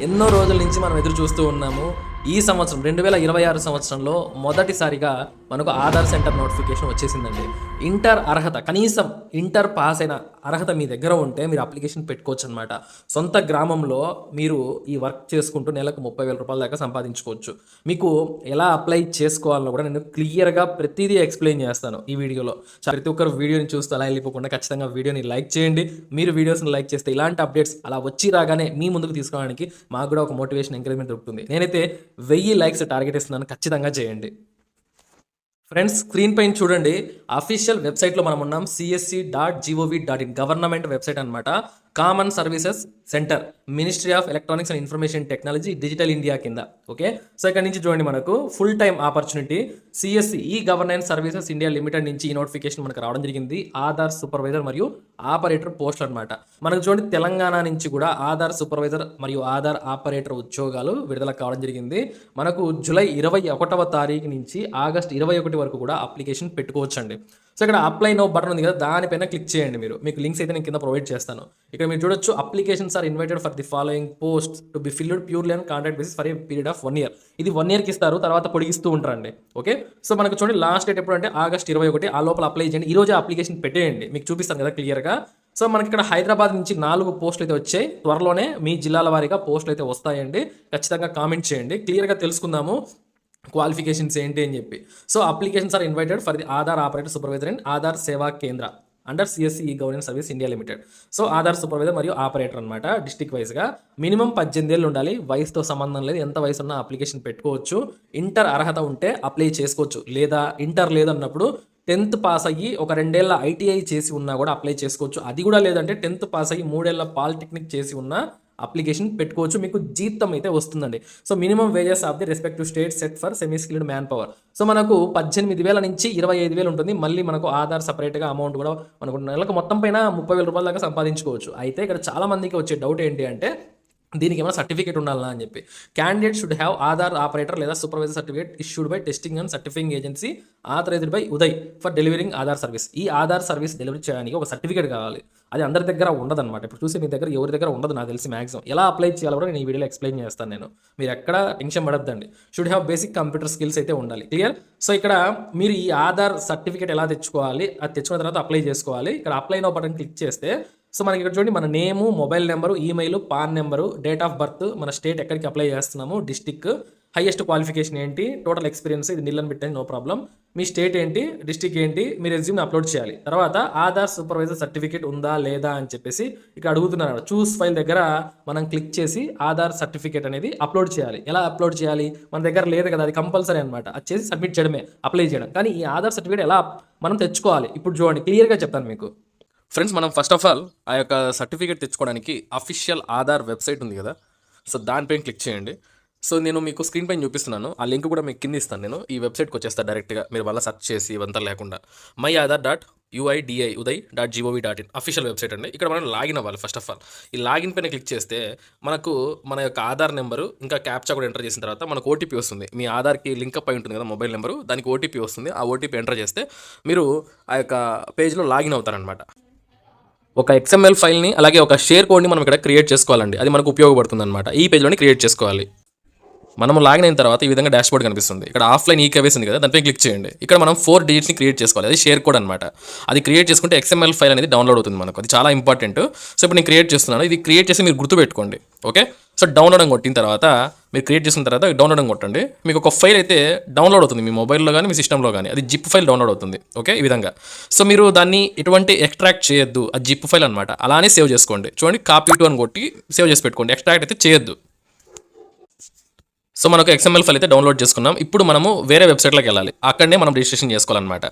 ఎన్నో రోజుల నుంచి మనం ఎదురు చూస్తూ ఉన్నాము. ఈ సంవత్సరం 2026 సంవత్సరంలో మొదటిసారిగా మనకు ఆధార్ సెంటర్ నోటిఫికేషన్ వచ్చేసిందండి. ఇంటర్ అర్హత, కనీసం ఇంటర్ పాస్ అయిన అర్హత మీ దగ్గర ఉంటే మీరు అప్లికేషన్ పెట్టుకోవచ్చు అనమాట. సొంత గ్రామంలో మీరు ఈ వర్క్ చేసుకుంటూ నెలకు 30,000 రూపాయల దాకా సంపాదించుకోవచ్చు. మీకు ఎలా అప్లై చేసుకోవాలో కూడా నేను క్లియర్గా ప్రతిదీ ఎక్స్ప్లెయిన్ చేస్తాను ఈ వీడియోలో. ప్రతి ఒక్కరు వీడియోని చూస్తూ అలా వెళ్ళిపోకుండా ఖచ్చితంగా వీడియోని లైక్ చేయండి. మీరు వీడియోస్ని లైక్ చేస్తే ఇలాంటి అప్డేట్స్ అలా వచ్చి రాగానే మీ ముందుకు తీసుకోవడానికి మాకు కూడా ఒక మోటివేషన్, ఎంకరేజ్మెంట్ దొరుకుతుంది. నేనైతే 1000 లైక్స్ టార్గెట్ ఇస్తున్నాను, ఖచ్చితంగా చేయండి. ఫ్రెండ్స్, స్క్రీన్ పైన చూడండి, అఫీషియల్ వెబ్సైట్లో మనం ఉన్నాం. csc.gov.in గవర్నమెంట్ వెబ్సైట్ అనమాట. Common services centre, ministry of electronics and information technology, digital India కింద. ఓకే, సో ఇక్కడ నుంచి చూడండి, మనకు full time opportunity CSC e governance services India limited నుంచి ఈ నోటిఫికేషన్ మనకు రావడం జరిగింది. ఆధార్ సూపర్వైజర్ మరియు ఆపరేటర్ పోస్ట్ అనమాట. మనకు చూడండి, తెలంగాణ నుంచి కూడా ఆధార్ సూపర్వైజర్ మరియు ఆధార్ ఆపరేటర్ ఉద్యోగాలు విడుదల కావడం జరిగింది. మనకు జూలై 21వ తారీఖు నుంచి ఆగస్ట్ 21 వరకు కూడా అప్లికేషన్ పెట్టుకోవచ్చు అండి. సో ఇక్కడ అప్లై నో బటన్ ఉంది కదా, దానిపైన క్లిక్ చేయండి. మీకు లింక్స్ అయితే నేను కింద ప్రొవైడ్ చేస్తాను. ఇక్కడ మీరు చూడొచ్చు, applications are invited for the following post to be filled purely on contract basis for a period of 1 year. ఇది 1 yearకి ఇస్తారు, తర్వాత పొడిగిస్తూ ఉంటారండి. ఓకే, సో మనకు చూడండి, లాస్ట్ డేట్ ఎప్పుడు అంటే ఆగస్ట్ 21. ఆ లోపల అప్లై చేయండి. ఈ రోజు అప్లికేషన్ పెట్టేయండి, మీకు చూపిస్తాను కదా క్లియర్గా. సో మనకి ఇక్కడ హైదరాబాద్ నుంచి 4 పోస్టులు అయితే వచ్చాయి. త్వరలోనే మీ జిల్లాల వారీగా పోస్టులు అయితే వస్తాయండి. ఖచ్చితంగా కామెంట్ చేయండి, క్లియర్గా తెలుసుకుందాము క్వాలిఫికేషన్స్ ఏంటి అని చెప్పి. So applications are invited for the Aadhaar operator supervisor and Aadhaar Seva Kendra under CSC e governance service India limited. So Aadhaar supervisor మరియు ఆపరేటర్ అనమాట. డిస్ట్రిక్ట్ వైజ్గా మినిమం 18 ఏళ్ళు ఉండాలి. వయసుతో సంబంధం లేదు, ఎంత వయసు ఉన్నా అప్లికేషన్ పెట్టుకోవచ్చు. ఇంటర్ అర్హత ఉంటే అప్లై చేసుకోవచ్చు, లేదా ఇంటర్ లేదన్నప్పుడు 10th పాస్ అయ్యి ఒక 2 ఏళ్ల ఐటీఐ చేసి ఉన్నా కూడా అప్లై చేసుకోవచ్చు. అది కూడా లేదంటే 10th పాస్ అయ్యి 3 ఏళ్ల పాలిటెక్నిక్ చేసి ఉన్నా అప్లికేషన్ పెట్టుకోవచ్చు. మీకు జీతం అయితే వస్తుందండి. So minimum wages of the respective state set for semi skilled man power. So మనకు 18,000 నుంచి 25,000 ఉంటుంది. మళ్ళీ మనకు ఆధార్ సపరేట్గా అమౌంట్ కూడా మనకు నెలకు మొత్తం పైన 30,000 రూపాయల దాకా సంపాదించుకోవచ్చు. అయితే ఇక్కడ చాలా మందికి వచ్చే డౌట్ ఏంటి అంటే, దీనికి ఏమైనా సర్టిఫికేట్ ఉండాలా అని చెప్పి. Candidate should have Aadhaar operator లేదా supervisor certificate issued by testing and certifying agency authorized by UIDAI for delivering Aadhaar service. ఈ ఆధార్ సర్వీస్ డెలివరీ చేయడానికి ఒక సర్టిఫికేట్ కావాలి. అది అందరి దగ్గర ఉండదన్నమాట. ఇప్పుడు చూసి మీ దగ్గర ఎవరి దగ్గర ఉండదు నాకు తెలిసి మ్యాక్సిమం. ఎలా అప్లై చేయాలో కూడా నేను ఈ వీడియోలో ఎక్స్ప్లెయిన్ చేస్తాను. నేను మీరు ఎక్కడ టెన్షన్ పడద్దండి. Should have basic computer skills అయితే ఉండాలి. క్లియర్. సో ఇక్కడ మీరు ఈ ఆధార్ సర్టిఫికేట్ ఎలా తెచ్చుకోవాలి, అది తెచ్చుకున్న తర్వాత అప్లై చేసుకోవాలి. ఇక్కడ అప్లై నో బటన్ క్లిక్ చేస్తే, సో మనకి ఇక్కడ చూడండి, మన name, mobile number, email, PAN number, date of birth, మన స్టేట్ ఎక్కడికి అప్లై చేస్తున్నాము, డిస్టిక్, హైయెస్ట్ క్వాలిఫికేషన్ ఏంటి, టోటల్ ఎక్స్పీరియన్స్, ఇది నిల్ అని పెట్టండి, నో ప్రాబ్లం. మీ స్టేట్ ఏంటి, డిస్టిక్ ఏంటి, మీ రెజ్యూమ్ని అప్లోడ్ చేయాలి. తర్వాత ఆధార్ సూపర్వైజర్ సర్టిఫికేట్ ఉందా లేదా అని చెప్పేసి ఇక్కడ అడుగుతున్నారు. చూస్ ఫైల్ దగ్గర మనం క్లిక్ చేసి ఆధార్ సర్టిఫికేట్ అనేది అప్లోడ్ చేయాలి. ఎలా అప్లోడ్ చేయాలి, మన దగ్గర లేదు కదా, అది కంపల్సరీ అనమాట. అది చేసి సబ్మిట్ చేయడమే, అప్లై చేయడం. కానీ ఈ ఆధార్ సర్టిఫికేట్ ఎలా మనం తెచ్చుకోవాలి ఇప్పుడు చూడండి, క్లియర్గా చెప్తాను మీకు. ఫ్రెండ్స్, మనం ఫస్ట్ ఆఫ్ ఆల్ ఆ యొక్క సర్టిఫికేట్ తెచ్చుకోవడానికి అఫీషియల్ ఆధార్ వెబ్సైట్ ఉంది కదా, సో దానిపైన క్లిక్ చేయండి. సో నేను మీకు స్క్రీన్ పైన చూపిస్తున్నాను, ఆ లింక్ కూడా మీకు కింద ఇస్తాను. నేను ఈ వెబ్సైట్కి వచ్చేస్తాను డైరెక్ట్గా, మీరు వల్ల సెర్చ్ చేసి ఇవంతా లేకుండా. myAadhar.uidi.gov.in అఫీషియల్ వెబ్సైట్ అండి. ఇక్కడ మనం లాగిన్ అవ్వాలి. ఫస్ట్ ఆఫ్ ఆల్ ఈ లాగిన్ పైన క్లిక్ చేస్తే మనకు మన యొక్క ఆధార్ నెంబరు ఇంకా క్యాప్చా కూడా ఎంటర్ చేసిన తర్వాత మనకు ఓటీపీ వస్తుంది. మీ ఆధార్కి లింక్అప్ అయి ఉంటుంది కదా మొబైల్ నెంబరు, దానికి ఓటీపీ వస్తుంది. ఆ ఓటీపీ ఎంటర్ చేస్తే మీరు ఆ యొక్క పేజ్లో లాగిన్ అవుతారనమాట. ఒక XML ఫైల్ని అలాగే ఒక షేర్ కోడ్ని మనం ఇక్కడ క్రియేట్ చేసుకోవాలండి. అది మనకు ఉపయోగపడుతుంది అనమాట. ఈ పేజ్లోని క్రియేట్ చేసుకోవాలి. మనం లాగిన్ అయిన తర్వాత ఈ విధంగా డాష్బోర్డ్ కనిపిస్తుంది. ఇక్కడ ఆఫ్లైన్ ఈకేవైసీ ఉంది కదా, దానిపై క్లిక్ చేయండి. ఇక్కడ మనం 4 డిజిట్స్ని క్రియేట్ చేసుకోవాలి. అది షేర్ కోడ్ అనమాట. అది క్రియేట్ చేసుకుంటే XML ఫైల్ అనేది డౌన్లోడ్ అవుతుంది మనకు. అది చాలా ఇంపార్టెంట్. సో ఇప్పుడు నేను క్రియేట్ చేస్తున్నాను. ఇది క్రియేట్ చేసి మీరు గుర్తుపెట్టుకోండి. ఓకే, సో డౌన్లోడ్ అని కొట్టిన తర్వాత, మీరు క్రియేట్ చేసిన తర్వాత డౌన్లోడ్ అని కొట్టండి. మీకు ఒక ఫైల్ అయితే డౌన్లోడ్ అవుతుంది మీ మొబైల్లో కానీ మీ సిస్టంలో కానీ. అది జిప్ ఫైల్ డౌన్లోడ్ అవుతుంది. ఓకే, ఈ విధంగా. సో మీరు దాన్ని ఎటువంటి ఎక్స్ట్రాక్ట్ చేయొద్దు, అది జిప్ ఫైల్ అనమాట. అలానే సేవ్ చేసుకోండి. చూడండి, కాపీ టు అని కొట్టి సేవ్ చేసి పెట్టుకోండి. ఎక్స్ట్రాక్ట్ అయితే చేయొద్దు. సో మనకు XML ఫైల్ అయితే డౌన్లోడ్ చేసుకున్నాం. ఇప్పుడు మనము వేరే వెబ్సైట్లోకి వెళ్ళాలి. అక్కడనే మనం రిజిస్ట్రేషన్ చేసుకోవాలన్నమాట.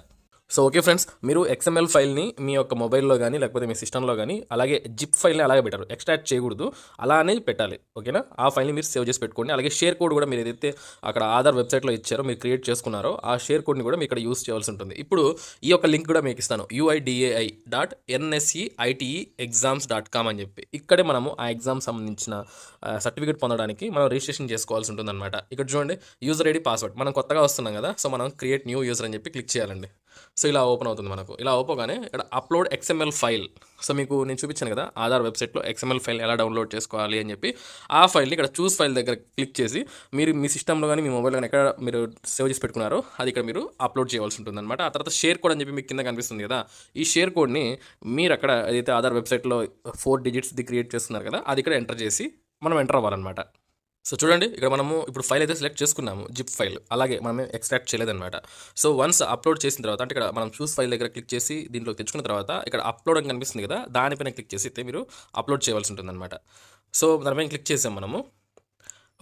సో ఓకే ఫ్రెండ్స్, మీరు XML ఫైల్ని మీ యొక్క మొబైల్లో కానీ లేకపోతే మీ సిస్టంలో కానీ అలాగే జిప్ ఫైల్ని అలాగే పెట్టారు, ఎక్స్ట్రాక్ట్ చేయకూడదు, అలానే పెట్టాలి. ఓకేనా, ఆ ఫైల్ని మీరు సేవ్ చేసి పెట్టుకోండి. అలాగే షేర్ కోడ్ కూడా మీరు ఏదైతే అక్కడ ఆధార్ వెబ్సైట్లో ఇచ్చారో, మీరు క్రియేట్ చేసుకున్నారో ఆ షేర్ కోడ్ని కూడా మీరు ఇక్కడ యూస్ చేయాల్సి ఉంటుంది. ఇప్పుడు ఈ యొక్క లింక్ కూడా మీకు ఇస్తాను, uidai.nsceiteexams.com అని చెప్పి. ఇక్కడే మనము ఆ ఎగ్జామ్ సంబంధించిన సర్టిఫికేట్ పొందడానికి మనం రిజిస్ట్రేషన్ చేసుకోవాల్సి ఉంటుంది అనమాట. ఇక్కడ చూడండి, యూజర్ ఐడి, పాస్వర్డ్. మనం కొత్తగా వస్తున్నాం కదా, సో మనం క్రియేట్ న్యూ యూజర్ అని చెప్పి క్లిక్ చేయాలండి. సో ఇలా ఓపెన్ అవుతుంది మనకు. ఇలా ఓపెన్‌గానే ఇక్కడ అప్‌లోడ్ ఎక్స్ఎంఎల్ ఫైల్. సో మీకు నేను చూపించాను కదా! ఆధార్ వెబ్‌సైట్‌లో ఎక్స్ఎంఎల్ ఫైల్ ఎలా డౌన్‌లోడ్ చేసుకోవాలి అని చెప్పి, ఆ ఫైల్‌ని ఇక్కడ చూస్ ఫైల్ దగ్గర క్లిక్ చేసి, మీరు మీ సిస్టమ్‌లో గాని, మీ మొబైల్‌లో గాని ఎక్కడ మీరు సేవ్ చేసి పెట్టుకున్నారో అది ఇక్కడ మీరు అప్‌లోడ్ చేయవలసి ఉంటుందన్నమాట. ఆ తర్వాత షేర్ కోడ్ అని చెప్పి మీకు కింద కనిపిస్తుంది కదా! ఈ షేర్ కోడ్‌ని మీరక్కడ ఏదైతే ఆధార్ వెబ్‌సైట్‌లో 4 డిజిట్స్‌ది క్రియేట్ చేస్తున్నారు కదా! అది ఇక్కడ ఎంటర్ చేసి మనం ఎంటర్ అవ్వాలన్నమాట. సో చూడండి, ఇక్కడ మనము ఇప్పుడు ఫైల్ అయితే సెలెక్ట్ చేసుకున్నాము, జిప్ ఫైల్. అలాగే మనం ఎక్స్ట్రాక్ట్ చేయలేదన్నమాట. సో వన్స్ అప్లోడ్ చేసిన తర్వాత, అంటే ఇక్కడ మనం చూస్ ఫైల్ దగ్గర క్లిక్ చేసి దీంట్లోకి తెచ్చుకున్న తర్వాత ఇక్కడ అప్లోడ్ అని కనిపిస్తుంది కదా, దానిపైన క్లిక్ చేసి అయితే మీరు అప్లోడ్ చేయవలసి ఉంటుందన్నమాట. సో దానిపైన క్లిక్ చేసాం మనము.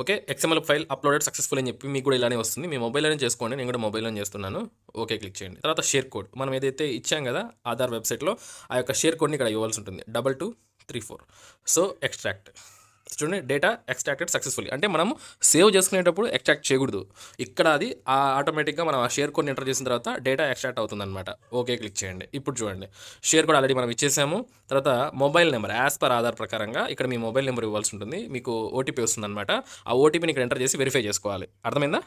Okay, XML file uploaded successful అని చెప్పి మీకు కూడా ఇలానే వస్తుంది. మీ మొబైల్లోనే చేసుకోండి, నేను కూడా మొబైల్లోనే చేస్తున్నాను. ఓకే క్లిక్ చేయండి. తర్వాత షేర్ కోడ్ మనం ఏదైతే ఇచ్చాం కదా ఆధార్ వెబ్సైట్లో, ఆ యొక్క షేర్ కోడ్ని ఇక్కడ ఇవ్వాల్సి ఉంటుంది. 2234. So extract. చూడండి, డేటా ఎక్స్ట్రాక్టెడ్ సక్సెస్ఫుల్లీ. అంటే మనము సేవ్ చేసుకునేటప్పుడు ఎక్స్ట్రాక్ట్ చేయకూడదు. ఇక్కడ అది ఆటోమేటిక్గా మనం ఆ షేర్ కోడ్ని ఎంటర్ చేసిన తర్వాత డేటా ఎక్స్ట్రాక్ట్ అవుతుందన్నమాట. ఓకే క్లిక్ చేయండి. ఇప్పుడు చూడండి, షేర్ కోడ్ ఆల్రెడీ మనం ఇచ్చేసాము. తర్వాత mobile number as per Aadhaar ప్రకారంగా ఇక్కడ మీ మొబైల్ నెంబర్ ఇవ్వాల్సి ఉంటుంది. మీకు ఓటీపీ వస్తుందన్నమాట. ఆ ఓటీపీని ఇక్కడ ఎంటర్ చేసి వెరిఫై చేసుకోవాలి. అర్థమైందా?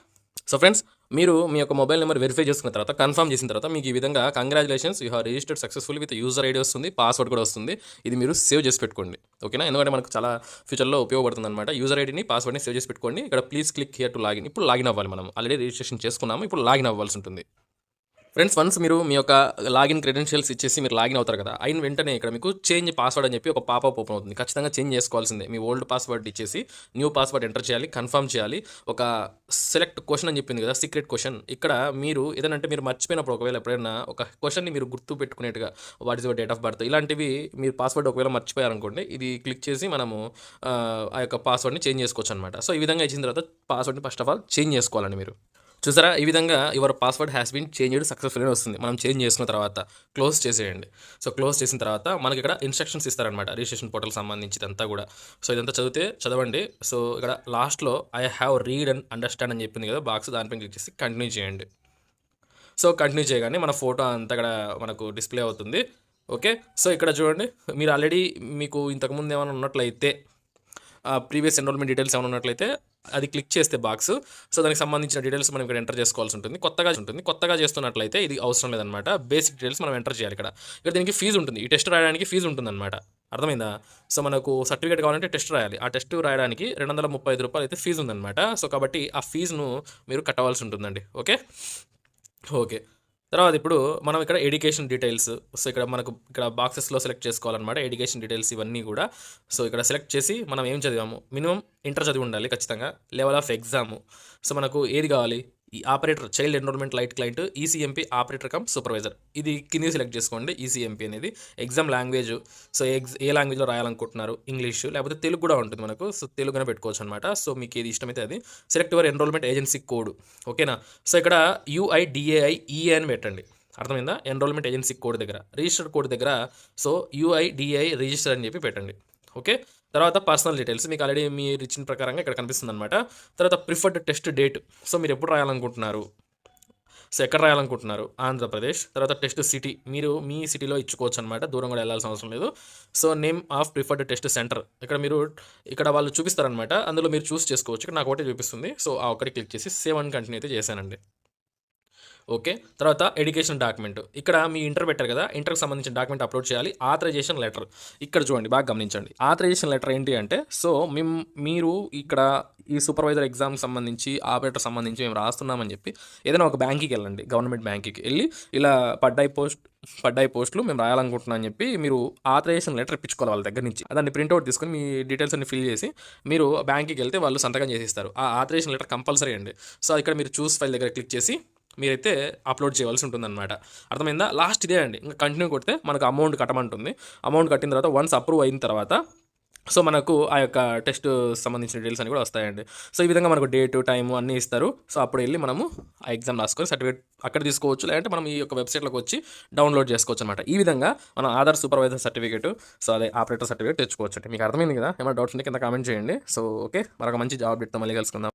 సో ఫ్రెండ్స్, మీరు మీ యొక్క మొబైల్ నెంబర్ వెరిఫై చేసుకున్న తర్వాత, కన్ఫర్మ్ చేసిన తర్వాత మీకు ఈ విధంగా congratulations, you have registered successful with user ID వస్తుంది, పాస్వర్డ్ కూడా వస్తుంది. ఇది మీరు సేవ్ చేసి పెట్టుకోండి. ఓకేనా? ఎందుకంటే మనకు చాలా ఫ్యూచర్లో ఉపయోగపడుతుంది అనమాట. యూజర్ ఐడిని, పాస్వర్డ్ని సేవ్ చేసి పెట్టుకోండి. ఇక్కడ please click here to login. ఇప్పుడు లాగిన్ అవ్వాలి. మనం ఆల్రెడీ రిజిస్ట్రేషన్ చేసుకున్నాము, ఇప్పుడు లాగిన్ అవ్వాల్సి ఉంటుంది. ఫ్రెండ్స్, వన్స్ మీరు మీ యొక్క లాగిన్ క్రెడెన్షియల్స్ ఇచ్చేసి మీరు లాగిన్ అవుతారు కదా, అయిన వెంటనే ఇక్కడ మీకు చేంజ్ పాస్వర్డ్ అని చెప్పి ఒక పాపప్ ఓపెన్ అవుతుంది. ఖచ్చితంగా చేంజ్ చేసుకోవాల్సిందే. మీ ఓల్డ్ పాస్వర్డ్ ఇచ్చేసి న్యూ పాస్వర్డ్ ఎంటర్ చేయాలి, కన్ఫర్మ్ చేయాలి. ఒక సెలెక్ట్ క్వశ్చన్ అని చెప్పింది కదా, సీక్రెట్ క్వశ్చన్. ఇక్కడ మీరు ఏదంటే మీరు మర్చిపోయినప్పుడు, ఒకవేళ ఎప్పుడైనా ఒక క్వశ్చన్ని మీరు గుర్తు పెట్టుకునేట్టుగా, what is your date of birth, ఇలాంటివి మీరు పాస్వర్డ్ ఒకవేళ మర్చిపోయారనుకోండి, ఇది క్లిక్ చేసి మనము ఆ యొక్క పాస్వర్డ్ని చేంజ్ చేసుకోవచ్చు అనమాట. సో ఈ విధంగా ఇచ్చిన తర్వాత పాస్వర్డ్ని ఫస్ట్ ఆఫ్ ఆల్ చేంజ్ చేసుకోవాలండి మీరు. చూసారా, ఈ విధంగా your password has been changed successful అని వస్తుంది. మనం చేంజ్ చేసుకున్న తర్వాత క్లోజ్ చేసేయండి. సో క్లోజ్ చేసిన తర్వాత మనకి ఇక్కడ ఇన్స్ట్రక్షన్స్ ఇస్తారనమాట, రిజిస్ట్రేషన్ పోర్టల్ సంబంధించి ఇదంతా కూడా. సో ఇదంతా చదవండి. సో ఇక్కడ లాస్ట్లో I have read and understand అని చెప్పింది కదా బాక్స్, దానిపైన క్లిక్ చేసి కంటిన్యూ చేయండి. సో కంటిన్యూ చేయగానే మన ఫోటో అంతా ఇక్కడ మనకు డిస్ప్లే అవుతుంది. ఓకే, సో ఇక్కడ చూడండి, మీరు ఆల్రెడీ మీకు ఇంతకుముందు ఏమైనా ఉన్నట్లయితే, ప్రీవియస్ ఎన్రోల్మెంట్ డీటెయిల్స్ ఏమైనా ఉన్నట్లయితే అది క్లిక్ చేస్తే బాక్స్, సో దానికి సంబంధించిన డీటెయిల్స్ మనం ఇక్కడ ఎంటర్ చేసుకోవాల్సి ఉంటుంది. కొత్తగా చేస్తున్నట్లయితే ఇది అవసరం లేదనమాట. బేసిక్ డీటెయిల్స్ మనం ఎంటర్ చేయాలి. ఇక్కడ దీనికి ఫీజు ఉంటుంది. ఈ టెస్ట్ రాయడానికి ఫీజు ఉంటుందన్నమాట. అర్థమైందా? సో మనకు సర్టిఫికేట్ కావాలంటే టెస్ట్ రాయాలి. ఆ టెస్ట్ రాయడానికి 235 రూపాయలు అయితే ఫీజు ఉందన్నమాట. సో కాబట్టి ఆ ఫీజును మీరు కట్టవలసి ఉంటుందండి. ఓకే. తర్వాత ఇప్పుడు మనం ఇక్కడ ఎడ్యుకేషన్ డీటెయిల్స్, సో ఇక్కడ బాక్సెస్లో సెలెక్ట్ చేసుకోవాలన్నమాట. ఎడ్యుకేషన్ డీటెయిల్స్ ఇవన్నీ కూడా. సో ఇక్కడ సెలెక్ట్ చేసి మనం ఏం చదివాము, మినిమం ఇంటర్ చదివి ఉండాలి ఖచ్చితంగా, లెవెల్ ఆఫ్ ఎగ్జాము. సో మనకు ఏది కావాలి, ఈ operator child enrolment lite client ECMP operator cum supervisor, ఇది కింద సెలెక్ట్ చేసుకోండి. ఈసీఎంపీ అనేది ఎగ్జామ్ లాంగ్వేజ్. సో ఏ లాంగ్వేజ్లో రాయాలనుకుంటున్నారు, ఇంగ్లీష్ లేకపోతే తెలుగు కూడా ఉంటుంది మనకు. సో తెలుగునే పెట్టుకోవచ్చు అనమాట. సో మీకు ఏది ఇష్టమైతే అది. Select your enrolment agency code. ఓకేనా? సో ఇక్కడ UIDAIEA అని పెట్టండి. అర్థమైందా? ఎన్రోల్మెంట్ ఏజెన్సీ కోడ్ దగ్గర, రిజిస్టర్ కోడ్ దగ్గర సో UIDAI రిజిస్టర్ అని చెప్పి పెట్టండి. ఓకే, తర్వాత పర్సనల్ డీటెయిల్స్ మీకు ఆల్రెడీ మీరు ఇచ్చిన ప్రకారంగా ఇక్కడ కనిపిస్తుంది అనమాట. తర్వాత ప్రిఫర్డ్ టెస్ట్ డేట్, సో మీరు ఎప్పుడు రాయాలనుకుంటున్నారు, సో ఎక్కడ రాయాలనుకుంటున్నారు, ఆంధ్రప్రదేశ్. తర్వాత టెస్ట్ సిటీ, మీరు మీ సిటీలో ఇచ్చుకోవచ్చు అనమాట, దూరం కూడా వెళ్ళాల్సిన అవసరం లేదు. So name of preferred test centre, ఇక్కడ వాళ్ళు చూపిస్తారనమాట, అందులో మీరు చూస్ చేసుకోవచ్చు. ఇక్కడ నాకు ఒకటే చూపిస్తుంది. సో ఆ ఒకటి క్లిక్ చేసి సేవ్ అండ్ కంటిన్యూ అయితే చేశానండి. ఓకే, తర్వాత ఎడ్యుకేషన్ డాక్యుమెంట్, ఇక్కడ మీ ఇంటర్ పెట్టారు కదా, ఇంటర్కి సంబంధించిన డాక్యుమెంట్ అప్లోడ్ చేయాలి. ఆథరైజేషన్ లెటర్, ఇక్కడ చూడండి బాగా గమనించండి. ఆథరైజేషన్ లెటర్ ఏంటి అంటే, సో మీరు ఇక్కడ ఈ సూపర్వైజర్ ఎగ్జామ్కి సంబంధించి, ఆపరేటర్ సంబంధించి మేము రాస్తున్నామని చెప్పి ఏదైనా ఒక బ్యాంక్కి వెళ్ళండి, గవర్నమెంట్ బ్యాంక్కి వెళ్ళి ఇలా పడ్డాయి పోస్టులు మేము రాయాలనుకుంటున్నాం అని చెప్పి మీరు ఆథరైజేషన్ లెటర్ ఇప్పించుకోవాలి వాళ్ళ దగ్గర నుంచి. దాన్ని ప్రింట్అవుట్ తీసుకొని మీ డీటెయిల్స్ అన్ని ఫిల్ చేసి మీరు బ్యాంక్కి వెళ్తే వాళ్ళు సంతకం చేసిస్తారు. ఆ ఆథరైజేషన్ లెటర్ కంపల్సరీ అండి. సో ఇక్కడ మీరు చూస్ ఫైల్ దగ్గర క్లిక్ చేసి మీరైతే అప్లోడ్ చేయవలసి ఉంటుందన్నమాట. అర్థమైందా? లాస్ట్ ఇదే అండి. ఇంకా కంటిన్యూ కొడితే మనకు అమౌంట్ కట్టమంటుంది. అమౌంట్ కట్టిన తర్వాత వన్స్ అప్రూవ్ అయిన తర్వాత సో మనకు ఆ యొక్క టెస్ట్ సంబంధించిన డీటెయిల్స్ అని కూడా వస్తాయండి. సో ఈ విధంగా మనకు డేటు, టైము అన్నీ ఇస్తారు. సో అప్పుడు వెళ్ళి మనము ఆ ఎగ్జామ్ రాసుకొని సర్టిఫికేట్ అక్కడ తీసుకోవచ్చు, లేదంటే మనం ఈ యొక్క వెబ్సైట్లోకి వచ్చి డౌన్లోడ్ చేసుకోవచ్చు అనమాట. ఈ విధంగా మనం ఆధార్ సూపర్వైజర్ సర్టిఫికేట్, సో అదే ఆపరేటర్ సర్టిఫికేట్ తెచ్చుకోవచ్చు. మీకు అర్థమైంది కదా? ఏమైనా డౌట్స్ ఉంటే కింద కామెంట్ చేయండి. సో ఓకే, మరొక మంచి జాబ్ పెడతాం, మళ్ళీ కలుసుకుందాం.